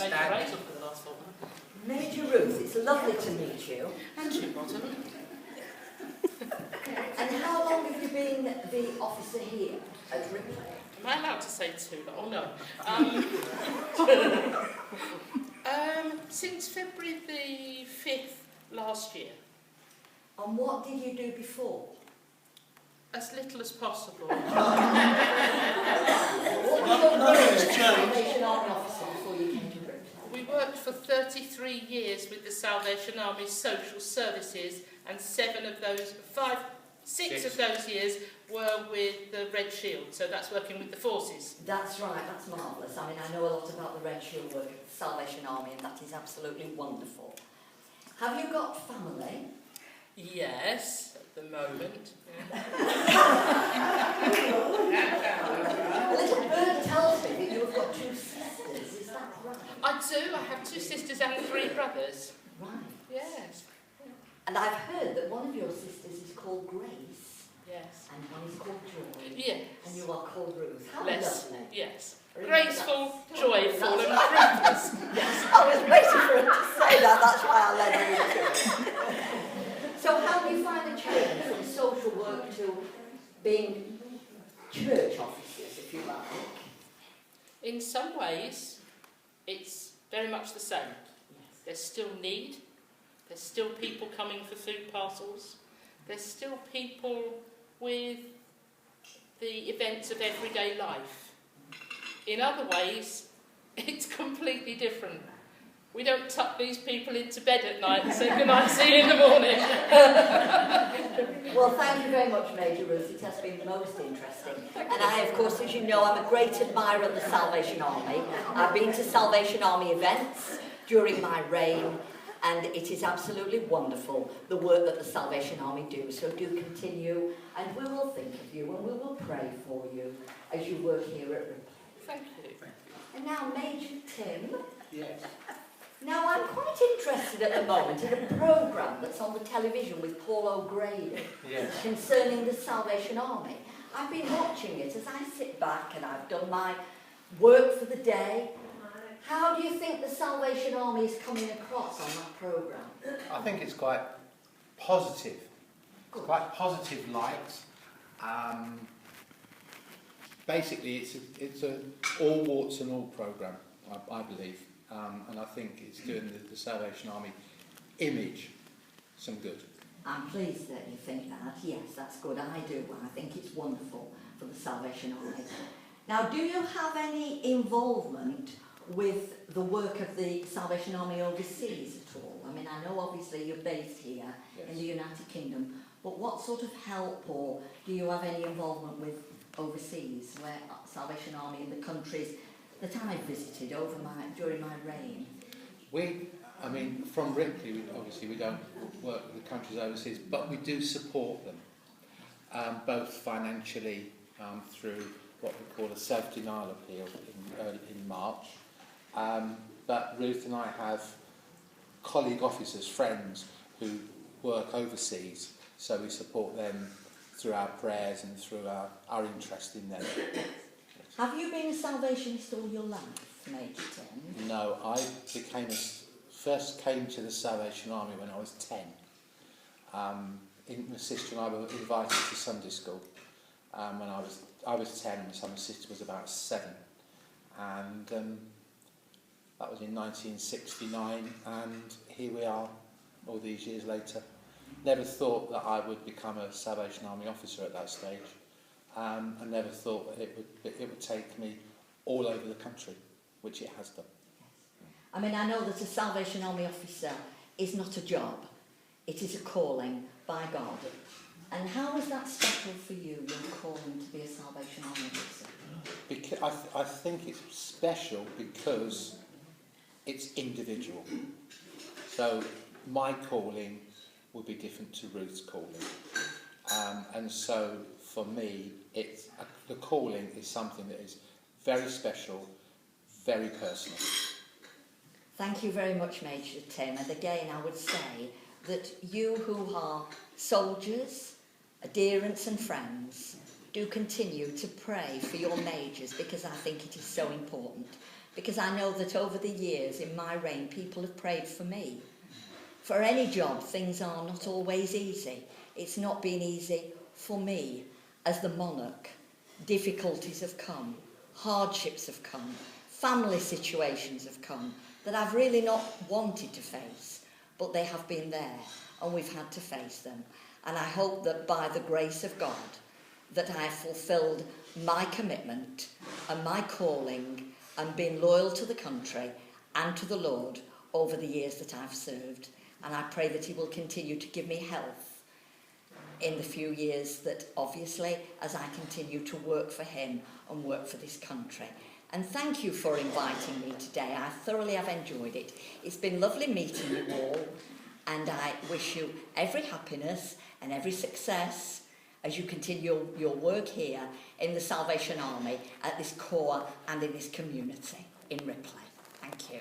Outstanding. Rachel for the last fortnight. Major Ruth, it's lovely to meet you. And you, Bottom. And how long have you been the officer here at Ripley? Am I allowed to say too long? Oh no. Since February the 5th last year. And what did you do before? As little as possible. What was your role as a Salvation Army officer before you came to Ripley? We worked for 33 years with the Salvation Army Social Services, and 6 of those years were with the Red Shield, so that's working with the forces. That's right, that's marvellous. I mean, I know a lot about the Red Shield work at the Salvation Army, and that is absolutely wonderful. Have you got family? Yes, at the moment. A little bird tells me that you have got 2 sisters, is that right? I do, I have 2 sisters and 3 brothers. Right. Yes. And I've heard that one of your sisters is called Grace, Yes. and one is called Joy, Yes. and you are called Ruth. How Less. lovely. Yes. Really, Graceful, that's- joyful, and that's- ruthless. Yes, I was waiting for her to say that, that's why I led her into it. So how do you find the change from social work to being church officers, if you like? In some ways, it's very much the same. There's still need. There's still people coming for food parcels. There's still people with the events of everyday life. In other ways, it's completely different. We don't tuck these people into bed at night and say, good night, see you in the morning. Well, thank you very much, Major Ruth. It has been most interesting. And I, of course, as you know, I'm a great admirer of the Salvation Army. I've been to Salvation Army events during my reign, and it is absolutely wonderful, the work that the Salvation Army do. So do continue, and we will think of you, and we will pray for you as you work here at Ripley. Thank you. And now, Major Tim. Yes. Now, I'm quite interested at the moment in a programme that's on the television with Paul O'Grady Yes. concerning the Salvation Army. I've been watching it as I sit back and I've done my work for the day. How do you think the Salvation Army is coming across on that programme? I think it's quite positive. It's quite positive light. Basically, it's a all warts and all programme, I believe. And I think it's doing the Salvation Army image some good. I'm pleased that you think that. Yes, that's good. I do. I think it's wonderful for the Salvation Army. Now, do you have any involvement with the work of the Salvation Army overseas at all? I mean, I know obviously you're based here in the United Kingdom, but what sort of help, or do you have any involvement with overseas, where Salvation Army in the countries that I visited during my reign? From Ripley, we don't work with the countries overseas, but we do support them, both financially through what we call a self-denial appeal in March. But Ruth and I have colleague officers, friends who work overseas, so we support them through our prayers and through our interest in them. Have you been a Salvationist all your life, Major Tim? No, I first came to the Salvation Army when I was 10. My sister and I were invited to Sunday school when I was 10, and my sister was about 7. And that was in 1969, and here we are all these years later. Never thought that I would become a Salvation Army officer at that stage. I never thought that it would take me all over the country, which it has done. I mean, I know that a Salvation Army officer is not a job. It is a calling by God. And how was that special for you, your calling to be a Salvation Army officer? I think it's special because it's individual. So my calling would be different to Ruth's calling. And so for me, the calling is something that is very special, very personal. Thank you very much, Major Tim. And again, I would say that you who are soldiers, adherents and friends, do continue to pray for your majors, because I think it is so important. Because I know that over the years in my reign, people have prayed for me. For any job, things are not always easy. It's not been easy for me as the monarch. Difficulties have come, hardships have come, family situations have come that I've really not wanted to face, but they have been there and we've had to face them. And I hope that by the grace of God that I have fulfilled my commitment and my calling and been loyal to the country and to the Lord over the years that I've served. And I pray that he will continue to give me health in the few years that, obviously, as I continue to work for him and work for this country. And thank you for inviting me today. I thoroughly have enjoyed it. It's been lovely meeting you all, and I wish you every happiness and every success as you continue your work here in the Salvation Army, at this corps and in this community in Ripley. Thank you.